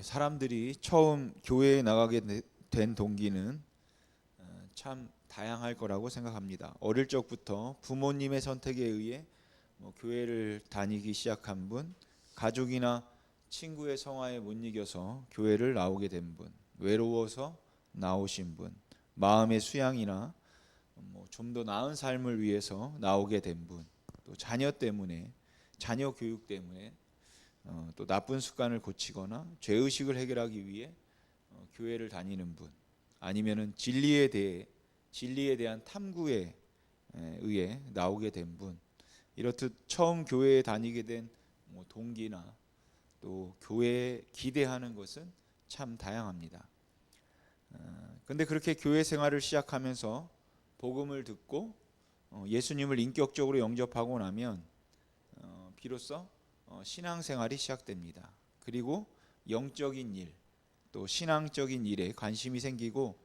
사람들이 처음 교회에 나가게 된 동기는 참 다양할 거라고 생각합니다. 어릴 적부터 부모님의 선택에 의해 교회를 다니기 시작한 분, 가족이나 친구의 성화에 못 이겨서 교회를 나오게 된 분, 외로워서 나오신 분, 마음의 수양이나 좀 더 나은 삶을 위해서 나오게 된 분, 또 자녀 때문에, 자녀 교육 때문에 또 나쁜 습관을 고치거나 죄의식을 해결하기 위해 교회를 다니는 분, 아니면은 진리에 대한 탐구에 의해 나오게 된 분, 이렇듯 처음 교회에 다니게 된 동기나 또 교회에 기대하는 것은 참 다양합니다. 근데 그렇게 교회 생활을 시작하면서 복음을 듣고 예수님을 인격적으로 영접하고 나면 비로소 신앙생활이 시작됩니다. 그리고 영적인 일, 또 신앙적인 일에 관심이 생기고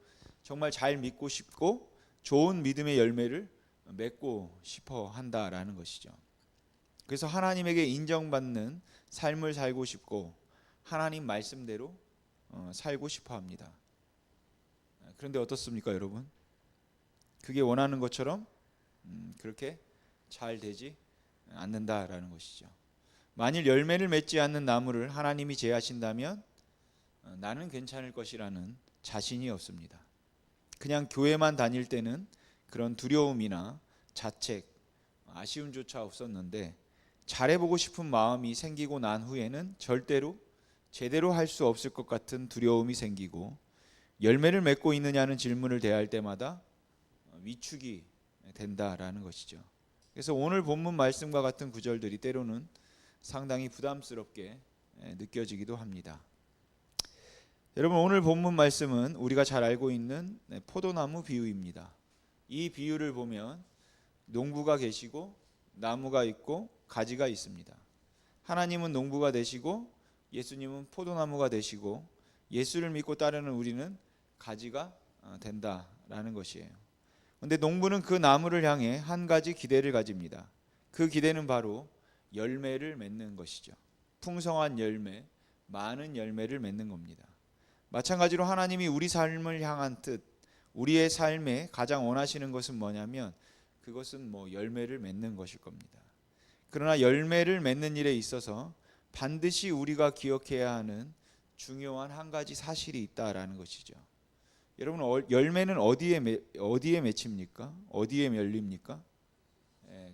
정말 잘 믿고 싶고 좋은 믿음의 열매를 맺고 싶어 한다라는 것이죠. 그래서 하나님에게 인정받는 삶을 살고 싶고 하나님 말씀대로 살고 싶어 합니다. 그런데 어떻습니까, 여러분? 그게 원하는 것처럼 그렇게 잘 되지 않는다라는 것이죠. 만일 열매를 맺지 않는 나무를 하나님이 제하신다면 나는 괜찮을 것이라는 자신이 없습니다. 그냥 교회만 다닐 때는 그런 두려움이나 자책, 아쉬움조차 없었는데 잘해보고 싶은 마음이 생기고 난 후에는 절대로 제대로 할 수 없을 것 같은 두려움이 생기고 열매를 맺고 있느냐는 질문을 대할 때마다 위축이 된다라는 것이죠. 그래서 오늘 본문 말씀과 같은 구절들이 때로는 상당히 부담스럽게 느껴지기도 합니다. 여러분, 오늘 본문 말씀은 우리가 잘 알고 있는 포도나무 비유입니다. 이 비유를 보면 농부가 계시고 나무가 있고 가지가 있습니다. 하나님은 농부가 되시고 예수님은 포도나무가 되시고 예수를 믿고 따르는 우리는 가지가 된다라는 것이에요. 그런데 농부는 그 나무를 향해 한 가지 기대를 가집니다. 그 기대는 바로 열매를 맺는 것이죠. 풍성한 열매, 많은 열매를 맺는 겁니다. 마찬가지로 하나님이 우리 삶을 향한 뜻, 우리의 삶에 가장 원하시는 것은 뭐냐면 그것은 열매를 맺는 것일 겁니다. 그러나 열매를 맺는 일에 있어서 반드시 우리가 기억해야 하는 중요한 한 가지 사실이 있다라는 것이죠. 여러분, 열매는 어디에 맺힙니까? 어디에 열립니까?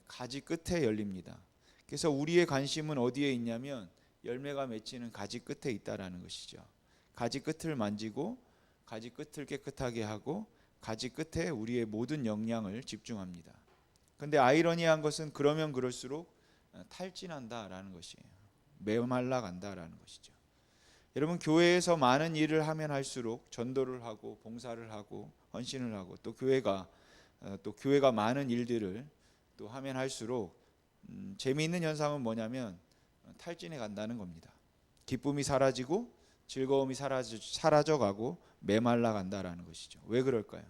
가지 끝에 열립니다. 그래서 우리의 관심은 어디에 있냐면 열매가 맺히는 가지 끝에 있다라는 것이죠. 가지 끝을 만지고 가지 끝을 깨끗하게 하고 가지 끝에 우리의 모든 역량을 집중합니다. 그런데 아이러니한 것은 그러면 그럴수록 탈진한다라는 것이에요. 메말라 간다라는 것이죠. 여러분, 교회에서 많은 일을 하면 할수록 전도를 하고 봉사를 하고 헌신을 하고 또 교회가 많은 일들을 또 하면 할수록 재미있는 현상은 뭐냐면 탈진해 간다는 겁니다. 기쁨이 사라지고 즐거움이 사라져가고 메말라 간다라는 것이죠. 왜 그럴까요?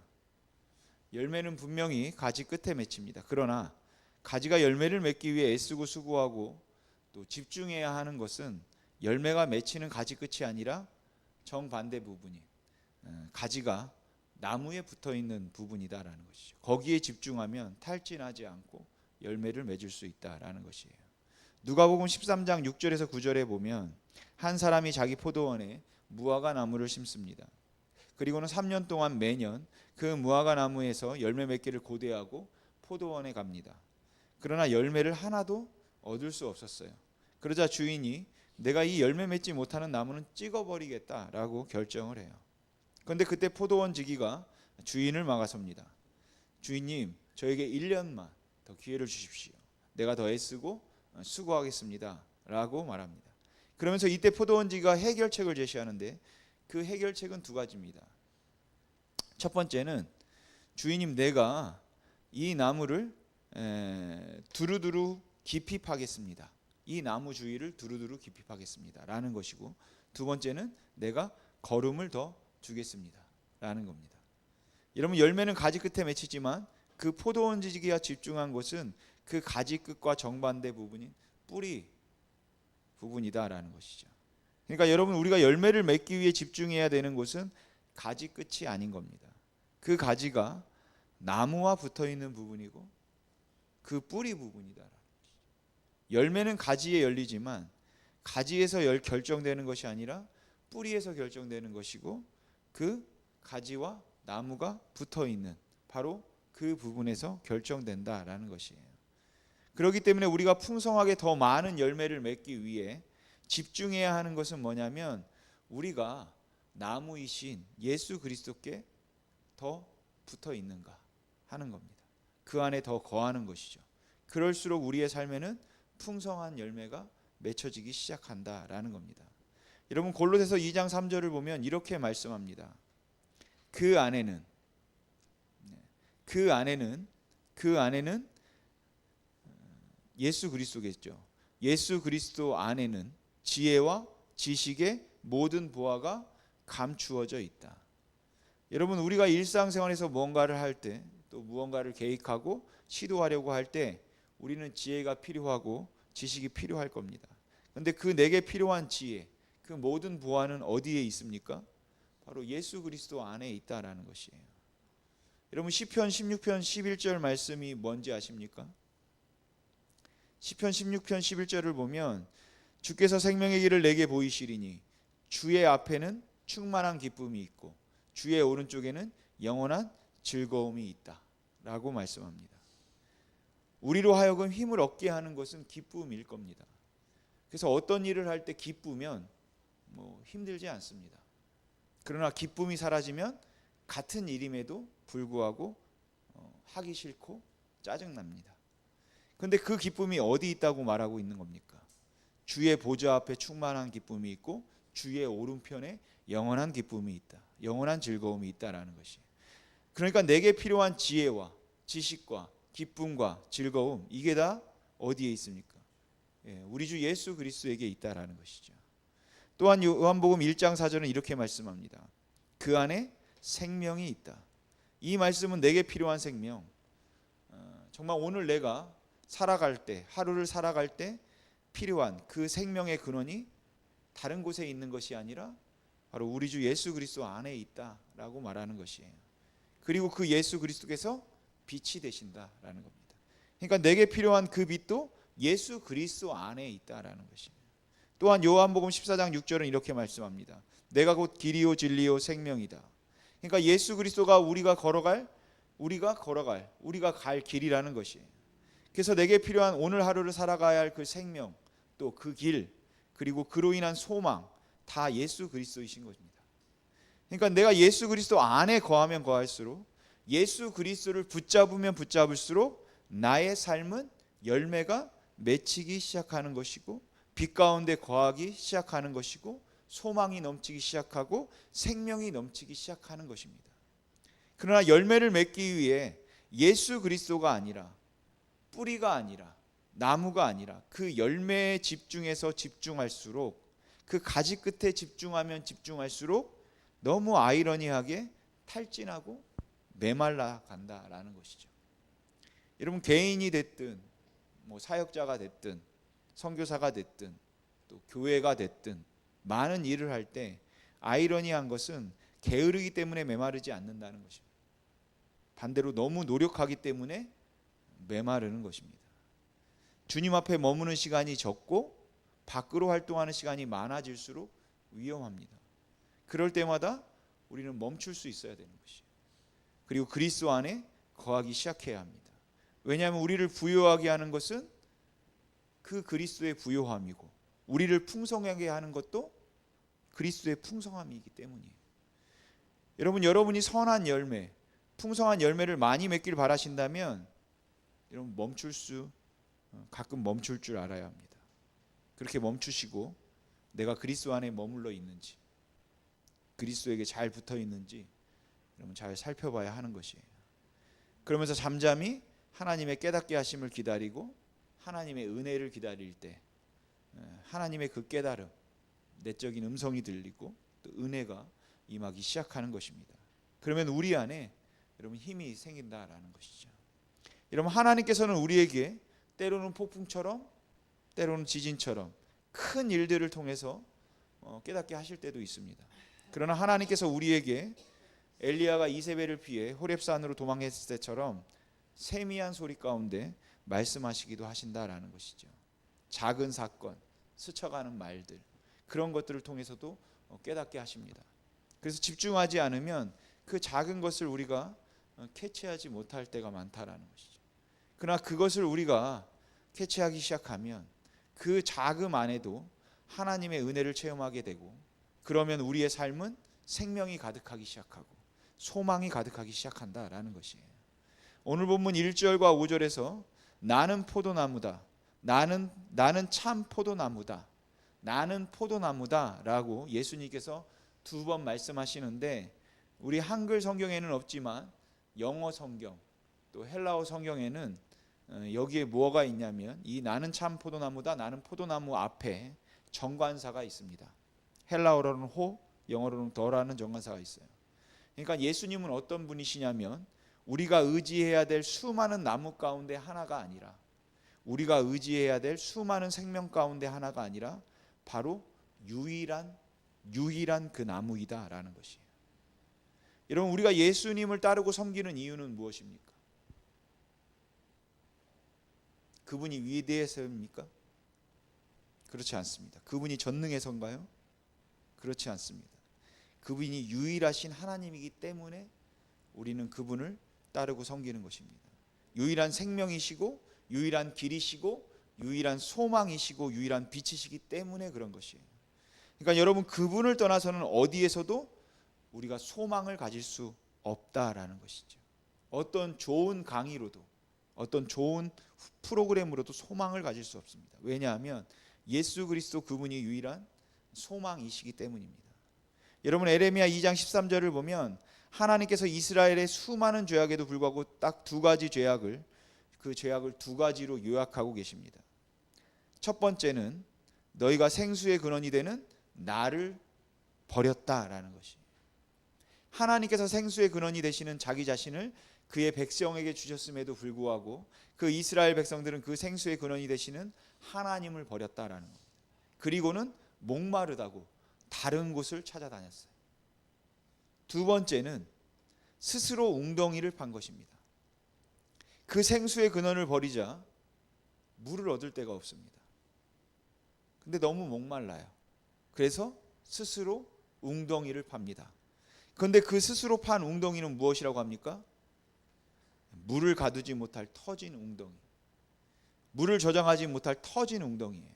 열매는 분명히 가지 끝에 맺힙니다. 그러나 가지가 열매를 맺기 위해 애쓰고 수고하고 또 집중해야 하는 것은 열매가 맺히는 가지 끝이 아니라 정반대 부분이 가지가 나무에 붙어 있는 부분이다라는 것이죠. 거기에 집중하면 탈진하지 않고 열매를 맺을 수 있다라는 것이에요. 누가복음 13장 6절에서 9절에 보면 한 사람이 자기 포도원에 무화과 나무를 심습니다. 그리고는 3년 동안 매년 그 무화과 나무에서 열매 맺기를 고대하고 포도원에 갑니다. 그러나 열매를 하나도 얻을 수 없었어요. 그러자 주인이 내가 이 열매 맺지 못하는 나무는 찍어버리겠다라고 결정을 해요. 그런데 그때 포도원 지기가 주인을 막아섭니다. 주인님, 저에게 1년만 더 기회를 주십시오. 내가 더 애쓰고 수고하겠습니다 라고 말합니다. 그러면서 이때 포도원 지기가 해결책을 제시하는데 그 해결책은 두 가지입니다. 첫 번째는 주인님, 내가 이 나무를 두루두루 깊이 파겠습니다. 이 나무 주위를 두루두루 깊이 파겠습니다 라는 것이고, 두 번째는 내가 거름을 더 주겠습니다 라는 겁니다. 여러분, 열매는 가지 끝에 맺히지만 그 포도원 지기가 집중한 것은 그 가지 끝과 정반대 부분인 뿌리 부분이다라는 것이죠. 그러니까 여러분, 우리가 열매를 맺기 위해 집중해야 되는 곳은 가지 끝이 아닌 겁니다. 그 가지가 나무와 붙어 있는 부분이고 그 뿌리 부분이다. 열매는 가지에 열리지만 가지에서 결정되는 것이 아니라 뿌리에서 결정되는 것이고, 그 가지와 나무가 붙어 있는 바로 그 부분에서 결정된다라는 것이에요. 그렇기 때문에 우리가 풍성하게 더 많은 열매를 맺기 위해 집중해야 하는 것은 뭐냐면, 우리가 나무이신 예수 그리스도께 더 붙어 있는가 하는 겁니다. 그 안에 더 거하는 것이죠. 그럴수록 우리의 삶에는 풍성한 열매가 맺혀지기 시작한다라는 겁니다. 여러분, 골로새서 2장 3절을 보면 이렇게 말씀합니다. 그 안에는 예수 그리스도겠죠. 예수 그리스도 안에는 지혜와 지식의 모든 보화가 감추어져 있다. 여러분, 우리가 일상생활에서 무언가를 할 때, 또 무언가를 계획하고 시도하려고 할 때 우리는 지혜가 필요하고 지식이 필요할 겁니다. 그런데 그 내게 필요한 지혜, 그 모든 보화는 어디에 있습니까? 바로 예수 그리스도 안에 있다라는 것이에요. 여러분, 시편 16편 11절 말씀이 뭔지 아십니까? 시편 16편 11절을 보면, 주께서 생명의 길을 내게 보이시리니 주의 앞에는 충만한 기쁨이 있고 주의 오른쪽에는 영원한 즐거움이 있다 라고 말씀합니다. 우리로 하여금 힘을 얻게 하는 것은 기쁨일 겁니다. 그래서 어떤 일을 할 때 기쁘면 힘들지 않습니다. 그러나 기쁨이 사라지면 같은 일임에도 불구하고 하기 싫고 짜증납니다. 그런데 그 기쁨이 어디 있다고 말하고 있는 겁니까? 주의 보좌 앞에 충만한 기쁨이 있고 주의 오른편에 영원한 기쁨이 있다, 영원한 즐거움이 있다라는 것이. 그러니까 내게 필요한 지혜와 지식과 기쁨과 즐거움, 이게 다 어디에 있습니까? 우리 주 예수 그리스도에게 있다라는 것이죠. 또한 요한복음 1장 4절은 이렇게 말씀합니다. 그 안에 생명이 있다. 이 말씀은 내게 필요한 생명, 정말 오늘 내가 살아갈 때, 하루를 살아갈 때 필요한 그 생명의 근원이 다른 곳에 있는 것이 아니라 바로 우리 주 예수 그리스도 안에 있다라고 말하는 것이에요. 그리고 그 예수 그리스도께서 빛이 되신다라는 겁니다. 그러니까 내게 필요한 그 빛도 예수 그리스도 안에 있다라는 것이에요. 또한 요한복음 14장 6절은 이렇게 말씀합니다. 내가 곧 길이요 진리요 생명이다. 그러니까 예수 그리스도가 우리가 갈 길이라는 것이에요. 그래서 내게 필요한 오늘 하루를 살아가야 할 그 생명, 또 그 길, 그리고 그로 인한 소망, 다 예수 그리스도이신 것입니다. 그러니까 내가 예수 그리스도 안에 거하면 거할수록, 예수 그리스도를 붙잡으면 붙잡을수록 나의 삶은 열매가 맺히기 시작하는 것이고, 빛 가운데 거하기 시작하는 것이고, 소망이 넘치기 시작하고 생명이 넘치기 시작하는 것입니다. 그러나 열매를 맺기 위해 예수 그리스도가 아니라, 뿌리가 아니라, 나무가 아니라 그 열매에 집중할수록, 그 가지 끝에 집중하면 집중할수록 너무 아이러니하게 탈진하고 메말라 간다라는 것이죠. 여러분, 개인이 됐든 사역자가 됐든 선교사가 됐든 또 교회가 됐든 많은 일을 할 때 아이러니한 것은 게으르기 때문에 메마르지 않는다는 것입니다. 반대로 너무 노력하기 때문에 메마르는 것입니다. 주님 앞에 머무는 시간이 적고 밖으로 활동하는 시간이 많아질수록 위험합니다. 그럴 때마다 우리는 멈출 수 있어야 되는 것이에요. 그리고 그리스도 안에 거하기 시작해야 합니다. 왜냐하면 우리를 부요하게 하는 것은 그 그리스도의 부요함이고, 우리를 풍성하게 하는 것도 그리스도의 풍성함이기 때문이에요. 여러분이 선한 열매, 풍성한 열매를 많이 맺길 바라신다면 여러분, 가끔 멈출 줄 알아야 합니다. 그렇게 멈추시고 내가 그리스도 안에 머물러 있는지, 그리스도에게 잘 붙어 있는지 여러분 잘 살펴봐야 하는 것이에요. 그러면서 잠잠히 하나님의 깨닫게 하심을 기다리고 하나님의 은혜를 기다릴 때 하나님의 그 깨달음, 내적인 음성이 들리고 또 은혜가 임하기 시작하는 것입니다. 그러면 우리 안에 여러분 힘이 생긴다라는 것이죠. 여러분, 하나님께서는 우리에게 때로는 폭풍처럼, 때로는 지진처럼 큰 일들을 통해서 깨닫게 하실 때도 있습니다. 그러나 하나님께서 우리에게 엘리야가 이세벨을 피해 호렙산으로 도망했을 때처럼 세미한 소리 가운데 말씀하시기도 하신다라는 것이죠. 작은 사건, 스쳐가는 말들, 그런 것들을 통해서도 깨닫게 하십니다. 그래서 집중하지 않으면 그 작은 것을 우리가 캐치하지 못할 때가 많다라는 것이죠. 그러나 그것을 우리가 캐치하기 시작하면 그 자금 안에도 하나님의 은혜를 체험하게 되고, 그러면 우리의 삶은 생명이 가득하기 시작하고 소망이 가득하기 시작한다라는 것이에요. 오늘 본문 1절과 5절에서 나는 포도나무다, 나는 참 포도나무다, 나는 포도나무다라고 예수님께서 두 번 말씀하시는데, 우리 한글 성경에는 없지만 영어 성경 또 헬라어 성경에는 여기에 뭐가 있냐면, 이 나는 참 포도나무다, 나는 포도나무 앞에 정관사가 있습니다. 헬라어로는 호, 영어로는 더라는 정관사가 있어요. 그러니까 예수님은 어떤 분이시냐면, 우리가 의지해야 될 수많은 나무 가운데 하나가 아니라, 우리가 의지해야 될 수많은 생명 가운데 하나가 아니라 바로 유일한 그 나무이다라는 것이에요. 여러분, 우리가 예수님을 따르고 섬기는 이유는 무엇입니까? 그분이 위대해서입니까? 그렇지 않습니다. 그분이 전능해서인가요? 그렇지 않습니다. 그분이 유일하신 하나님이기 때문에 우리는 그분을 따르고 섬기는 것입니다. 유일한 생명이시고 유일한 길이시고 유일한 소망이시고 유일한 빛이시기 때문에 그런 것이에요. 그러니까 여러분, 그분을 떠나서는 어디에서도 우리가 소망을 가질 수 없다라는 것이죠. 어떤 좋은 강의로도, 어떤 좋은 프로그램으로도 소망을 가질 수 없습니다. 왜냐하면 예수 그리스도 그분이 유일한 소망이시기 때문입니다. 여러분, 에레미야 2장 13절을 보면 하나님께서 이스라엘의 수많은 죄악에도 불구하고 딱 두 가지 죄악을, 그 죄악을 두 가지로 요약하고 계십니다. 첫 번째는 너희가 생수의 근원이 되는 나를 버렸다라는 것이, 하나님께서 생수의 근원이 되시는 자기 자신을 그의 백성에게 주셨음에도 불구하고 그 이스라엘 백성들은 그 생수의 근원이 되시는 하나님을 버렸다라는 겁니다. 그리고는 목마르다고 다른 곳을 찾아다녔어요. 두 번째는 스스로 웅덩이를 판 것입니다. 그 생수의 근원을 버리자 물을 얻을 데가 없습니다. 근데 너무 목말라요. 그래서 스스로 웅덩이를 팝니다. 그런데 그 스스로 판 웅덩이는 무엇이라고 합니까? 물을 가두지 못할 터진 웅덩이, 물을 저장하지 못할 터진 웅덩이예요.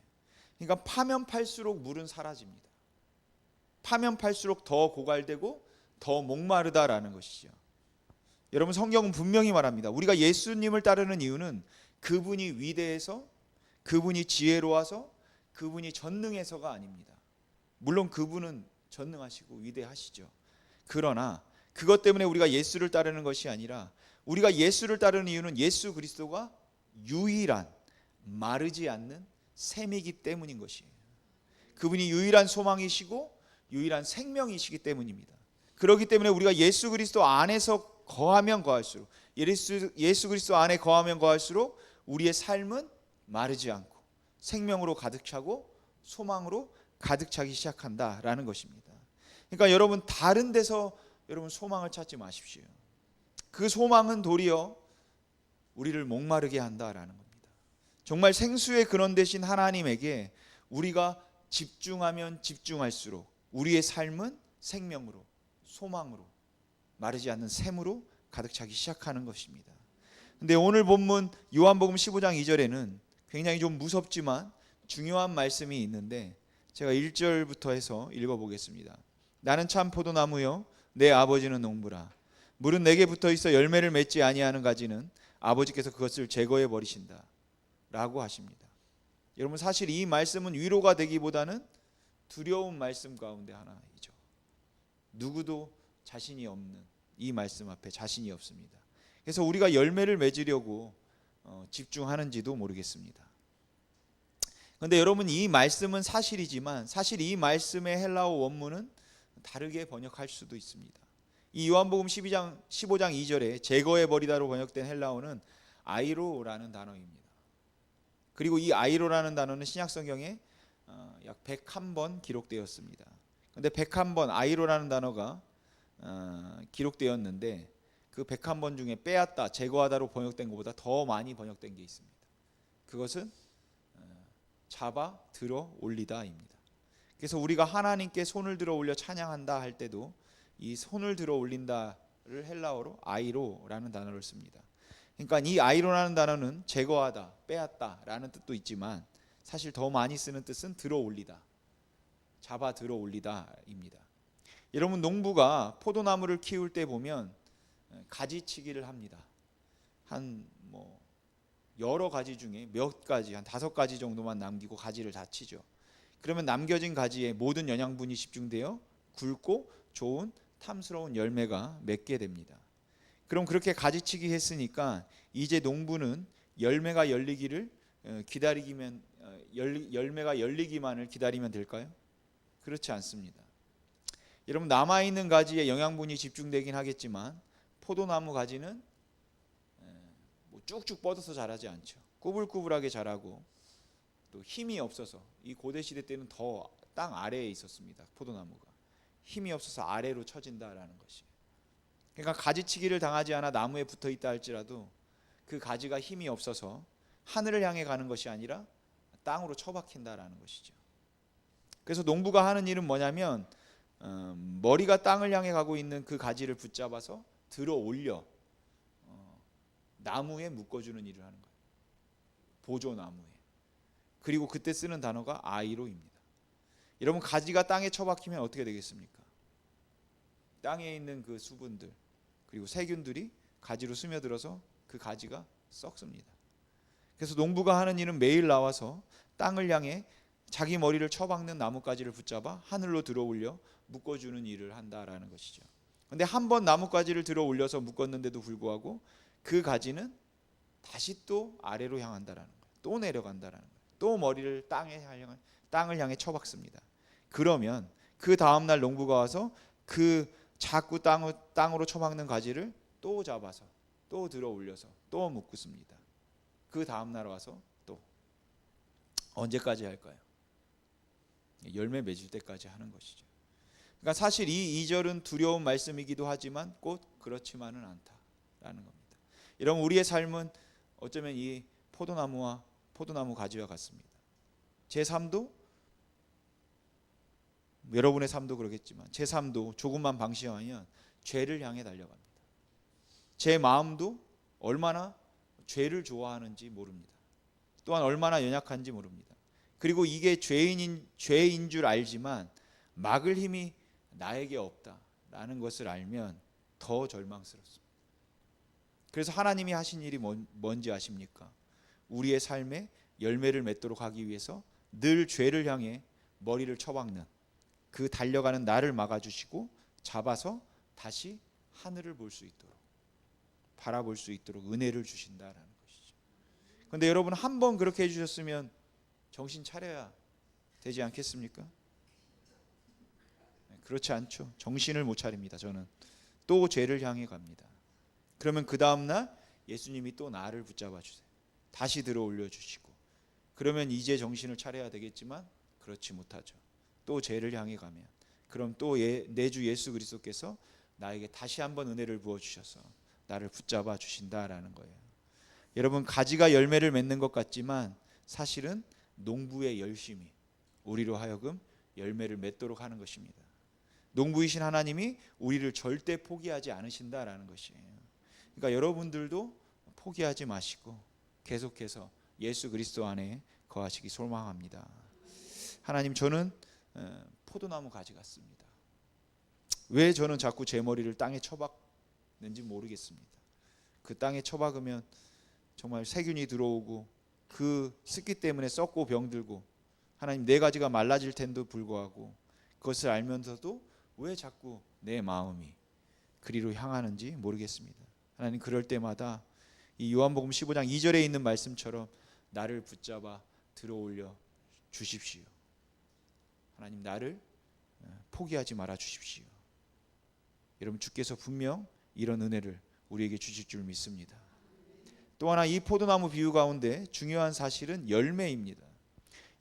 그러니까 파면 팔수록 물은 사라집니다. 파면 팔수록 더 고갈되고 더 목마르다라는 것이죠. 여러분, 성경은 분명히 말합니다. 우리가 예수님을 따르는 이유는 그분이 위대해서, 그분이 지혜로워서, 그분이 전능해서가 아닙니다. 물론 그분은 전능하시고 위대하시죠. 그러나 그것 때문에 우리가 예수를 따르는 것이 아니라, 우리가 예수를 따르는 이유는 예수 그리스도가 유일한 마르지 않는 샘이기 때문인 것이에요. 그분이 유일한 소망이시고 유일한 생명이시기 때문입니다. 그렇기 때문에 우리가 예수 그리스도 안에서 거하면 거할수록, 예수 그리스도 안에 거하면 거할수록 우리의 삶은 마르지 않고 생명으로 가득 차고 소망으로 가득 차기 시작한다라는 것입니다. 그러니까 여러분, 다른 데서 여러분 소망을 찾지 마십시오. 그 소망은 도리어 우리를 목마르게 한다라는 겁니다. 정말 생수의 근원 되신 하나님에게 우리가 집중하면 집중할수록 우리의 삶은 생명으로, 소망으로, 마르지 않는 샘으로 가득 차기 시작하는 것입니다. 근데 오늘 본문 요한복음 15장 2절에는 굉장히 좀 무섭지만 중요한 말씀이 있는데, 제가 1절부터 해서 읽어보겠습니다. 나는 참 포도나무요 내 아버지는 농부라. 물은 내게 붙어 있어 열매를 맺지 아니하는 가지는 아버지께서 그것을 제거해 버리신다 라고 하십니다. 여러분, 사실 이 말씀은 위로가 되기보다는 두려운 말씀 가운데 하나이죠. 누구도 자신이 없는 이 말씀 앞에 자신이 없습니다. 그래서 우리가 열매를 맺으려고 집중하는지도 모르겠습니다. 그런데 여러분, 이 말씀은 사실이지만 사실 이 말씀의 헬라어 원문은 다르게 번역할 수도 있습니다. 이 요한복음 15장 2절에 제거해 버리다로 번역된 헬라어는 아이로라는 단어입니다. 그리고 이 아이로라는 단어는 신약성경에 약 101번 기록되었습니다. 근데 101번 아이로라는 단어가 기록되었는데 그 101번 중에 빼앗다, 제거하다로 번역된 것보다 더 많이 번역된 게 있습니다. 그것은 잡아 들어 올리다입니다. 그래서 우리가 하나님께 손을 들어 올려 찬양한다 할 때도 이 손을 들어 올린다를 헬라어로 아이로라는 단어를 씁니다. 그러니까 이 아이로라는 단어는 제거하다, 빼앗다라는 뜻도 있지만 사실 더 많이 쓰는 뜻은 들어 올리다, 잡아 들어 올리다입니다. 여러분, 농부가 포도나무를 키울 때 보면 가지치기를 합니다. 한 여러 가지 중에 몇 가지, 한 5가지 정도만 남기고 가지를 다 치죠. 그러면 남겨진 가지에 모든 영양분이 집중되어 굵고 좋은 탐스러운 열매가 맺게 됩니다. 그럼 그렇게 가지치기 했으니까 이제 농부는 열매가 열리기를 기다리기만 열매가 열리기만을 기다리면 될까요? 그렇지 않습니다. 여러분, 남아있는 가지에 영양분이 집중되긴 하겠지만 포도나무 가지는 쭉쭉 뻗어서 자라지 않죠. 꾸불꾸불하게 자라고 또 힘이 없어서, 이 고대 시대 때는 더 땅 아래에 있었습니다. 포도나무가 힘이 없어서 아래로 처진다라는 것이. 그러니까 가지치기를 당하지 않아 나무에 붙어 있다 할지라도 그 가지가 힘이 없어서 하늘을 향해 가는 것이 아니라 땅으로 처박힌다라는 것이죠. 그래서 농부가 하는 일은 뭐냐면 머리가 땅을 향해 가고 있는 그 가지를 붙잡아서 들어 올려 나무에 묶어주는 일을 하는 거예요. 보조나무에. 그리고 그때 쓰는 단어가 아이로입니다. 여러분, 가지가 땅에 처박히면 어떻게 되겠습니까? 땅에 있는 그 수분들 그리고 세균들이 가지로 스며들어서 그 가지가 썩습니다. 그래서 농부가 하는 일은 매일 나와서 땅을 향해 자기 머리를 쳐박는 나뭇가지를 붙잡아 하늘로 들어 올려 묶어주는 일을 한다라는 것이죠. 그런데 한 번 나뭇가지를 들어 올려서 묶었는데도 불구하고 그 가지는 다시 또 아래로 향한다라는 거예요. 또 내려간다라는 거예요. 또 머리를 땅을 향해 쳐박습니다. 그러면 그 다음날 농부가 와서 그 자꾸 땅으로 쳐박는 가지를 또 잡아서 또 들어 올려서 또 묶습니다. 그 다음날 와서 또 언제까지 할까요? 열매 맺을 때까지 하는 것이죠. 그러니까 사실 이 2절은 두려운 말씀이기도 하지만 꼭 그렇지만은 않다라는 겁니다. 여러분, 우리의 삶은 어쩌면 이 포도나무 가지와 같습니다. 제 삶도, 여러분의 삶도 그러겠지만 제 삶도 조금만 방심하면 죄를 향해 달려갑니다. 제 마음도 얼마나 죄를 좋아하는지 모릅니다. 또한 얼마나 연약한지 모릅니다. 그리고 이게 죄인 줄 알지만 막을 힘이 나에게 없다라는 것을 알면 더 절망스럽습니다. 그래서 하나님이 하신 일이 뭔지 아십니까? 우리의 삶에 열매를 맺도록 하기 위해서 늘 죄를 향해 머리를 쳐박는 그 달려가는 나를 막아주시고 잡아서 다시 하늘을 볼 수 있도록, 바라볼 수 있도록 은혜를 주신다라는 것이죠. 그런데 여러분, 한번 그렇게 해주셨으면 정신 차려야 되지 않겠습니까? 그렇지 않죠. 정신을 못 차립니다. 저는 또 죄를 향해 갑니다. 그러면 그 다음날 예수님이 또 나를 붙잡아 주세요. 다시 들어 올려주시고, 그러면 이제 정신을 차려야 되겠지만 그렇지 못하죠. 또 죄를 향해 가면, 그럼 또 내 주 예수 그리스도께서 나에게 다시 한번 은혜를 부어주셔서 나를 붙잡아 주신다라는 거예요. 여러분, 가지가 열매를 맺는 것 같지만 사실은 농부의 열심이 우리로 하여금 열매를 맺도록 하는 것입니다. 농부이신 하나님이 우리를 절대 포기하지 않으신다라는 것이에요. 그러니까 여러분들도 포기하지 마시고 계속해서 예수 그리스도 안에 거하시기 소망합니다. 하나님, 저는 포도나무 가지 같습니다. 왜 저는 자꾸 제 머리를 땅에 쳐박는지 모르겠습니다. 그 땅에 쳐박으면 정말 세균이 들어오고 그 습기 때문에 썩고 병들고, 하나님, 내 가지가 말라질 텐데도 불구하고 그것을 알면서도 왜 자꾸 내 마음이 그리로 향하는지 모르겠습니다. 하나님, 그럴 때마다 이 요한복음 15장 2절에 있는 말씀처럼 나를 붙잡아 들어올려 주십시오. 하나님, 나를 포기하지 말아 주십시오. 여러분, 주께서 분명 이런 은혜를 우리에게 주실 줄 믿습니다. 또 하나, 이 포도나무 비유 가운데 중요한 사실은 열매입니다.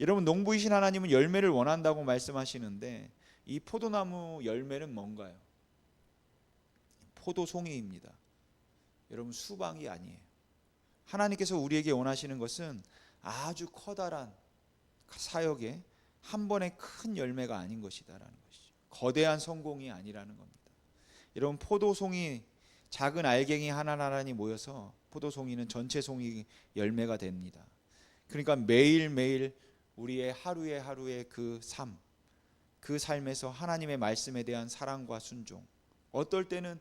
여러분, 농부이신 하나님은 열매를 원한다고 말씀하시는데 이 포도나무 열매는 뭔가요? 포도송이입니다. 여러분, 수박이 아니에요. 하나님께서 우리에게 원하시는 것은 아주 커다란 사역에 한 번에 큰 열매가 아닌 것이다라는 것이죠. 거대한 성공이 아니라는 겁니다. 여러분, 포도송이 작은 알갱이 하나하나니 모여서 포도송이는 전체 송이 열매가 됩니다. 그러니까 매일매일 우리의 하루의 그 삶, 그 삶에서 하나님의 말씀에 대한 사랑과 순종, 어떨 때는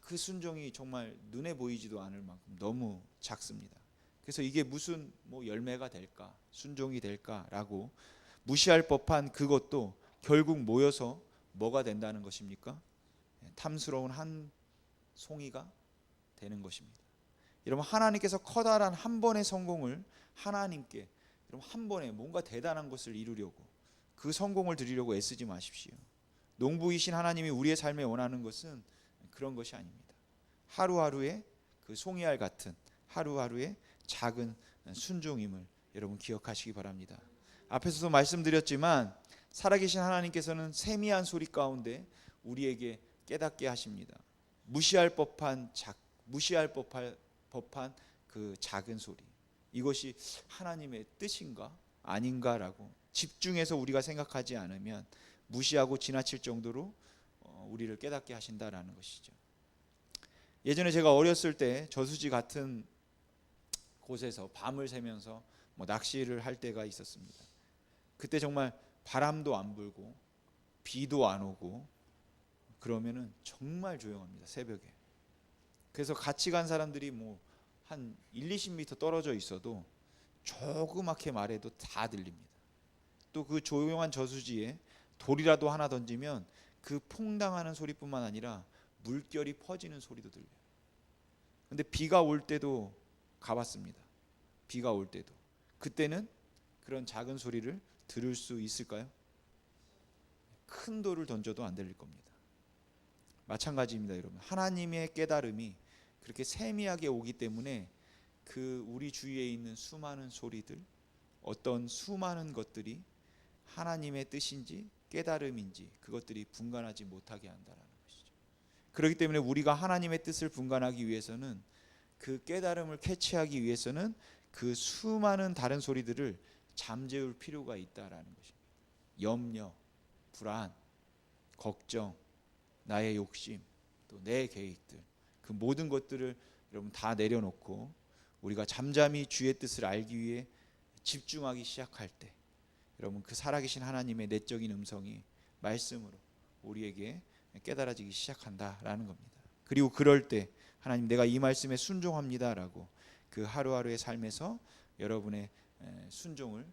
그 순종이 정말 눈에 보이지도 않을 만큼 너무 작습니다. 그래서 이게 무슨 열매가 될까, 순종이 될까라고 무시할 법한 그것도 결국 모여서 뭐가 된다는 것입니까? 탐스러운 한 송이가 되는 것입니다. 여러분, 하나님께서 커다란 한 번의 성공을 하나님께, 여러분, 한 번에 뭔가 대단한 것을 이루려고, 그 성공을 드리려고 애쓰지 마십시오. 농부이신 하나님이 우리의 삶에 원하는 것은 그런 것이 아닙니다. 하루하루의 그 송이알 같은 하루하루의 작은 순종임을 여러분 기억하시기 바랍니다. 앞에서도 말씀드렸지만 살아계신 하나님께서는 세미한 소리 가운데 우리에게 깨닫게 하십니다. 무시할 법한 그 작은 소리, 이것이 하나님의 뜻인가 아닌가라고 집중해서 우리가 생각하지 않으면 무시하고 지나칠 정도로 우리를 깨닫게 하신다라는 것이죠. 예전에 제가 어렸을 때 저수지 같은 곳에서 밤을 새면서 낚시를 할 때가 있었습니다. 그때 정말 바람도 안 불고 비도 안 오고 그러면은 정말 조용합니다, 새벽에. 그래서 같이 간 사람들이 한 1-20m 떨어져 있어도 조그맣게 말해도 다 들립니다. 또 그 조용한 저수지에 돌이라도 하나 던지면 그 퐁당하는 소리뿐만 아니라 물결이 퍼지는 소리도 들려요. 근데 비가 올 때도 가봤습니다. 비가 올 때도. 그때는 그런 작은 소리를 들을 수 있을까요? 큰 돌을 던져도 안 들릴 겁니다. 마찬가지입니다, 여러분. 하나님의 깨달음이 그렇게 세미하게 오기 때문에 그 우리 주위에 있는 수많은 소리들, 어떤 수많은 것들이 하나님의 뜻인지 깨달음인지 그것들이 분간하지 못하게 한다는 것이죠. 그렇기 때문에 우리가 하나님의 뜻을 분간하기 위해서는, 그 깨달음을 캐치하기 위해서는 그 수많은 다른 소리들을 잠재울 필요가 있다라는 것입니다. 염려, 불안, 걱정, 나의 욕심, 또 내 계획들, 그 모든 것들을 여러분 다 내려놓고 우리가 잠잠히 주의 뜻을 알기 위해 집중하기 시작할 때, 여러분, 그 살아계신 하나님의 내적인 음성이 말씀으로 우리에게 깨달아지기 시작한다라는 겁니다. 그리고 그럴 때 하나님, 내가 이 말씀에 순종합니다라고 그 하루하루의 삶에서 여러분의 순종을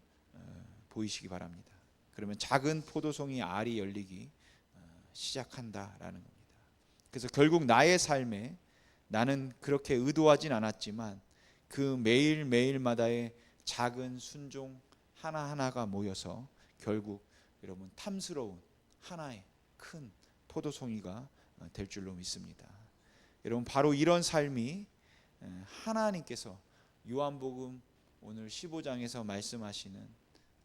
보이시기 바랍니다. 그러면 작은 포도송이 알이 열리기 시작한다라는 겁니다. 그래서 결국 나의 삶에 나는 그렇게 의도하진 않았지만 그 매일매일마다의 작은 순종 하나하나가 모여서 결국 여러분 탐스러운 하나의 큰 포도송이가 될 줄로 믿습니다. 여러분, 바로 이런 삶이 하나님께서 요한복음 오늘 15장에서 말씀하시는,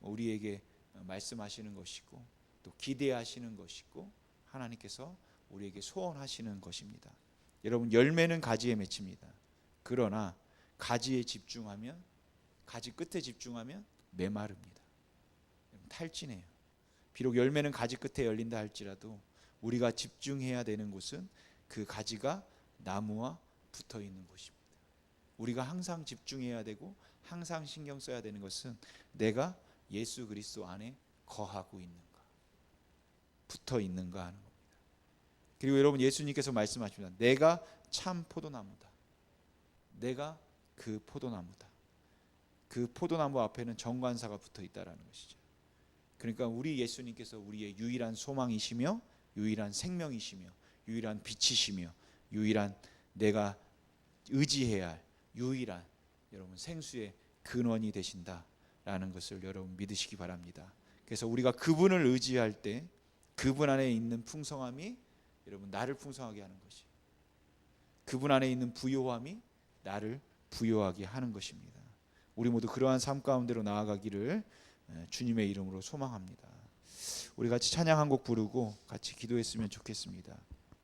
우리에게 말씀하시는 것이고 또 기대하시는 것이고 하나님께서 우리에게 소원하시는 것입니다. 여러분, 열매는 가지에 맺힙니다. 그러나 가지에 집중하면, 가지 끝에 집중하면 메마릅니다. 탈진해요. 비록 열매는 가지 끝에 열린다 할지라도 우리가 집중해야 되는 곳은 그 가지가 나무와 붙어 있는 곳입니다. 우리가 항상 집중해야 되고 항상 신경 써야 되는 것은 내가 예수 그리스도 안에 거하고 있는가, 붙어 있는가 하는 겁니다. 그리고 여러분, 예수님께서 말씀하십니다. 내가 참 포도나무다. 내가 그 포도나무다. 그 포도나무 앞에는 정관사가 붙어 있다라는 것이죠. 그러니까 우리 예수님께서 우리의 유일한 소망이시며 유일한 생명이시며 유일한 빛이시며 유일한 내가 의지해야 할 유일한 여러분 생수의 근원이 되신다라는 것을 여러분 믿으시기 바랍니다. 그래서 우리가 그분을 의지할 때 그분 안에 있는 풍성함이 여러분 나를 풍성하게 하는 것이, 그분 안에 있는 부요함이 나를 부요하게 하는 것입니다. 우리 모두 그러한 삶 가운데로 나아가기를 주님의 이름으로 소망합니다. 우리 같이 찬양 한 곡 부르고 같이 기도했으면 좋겠습니다.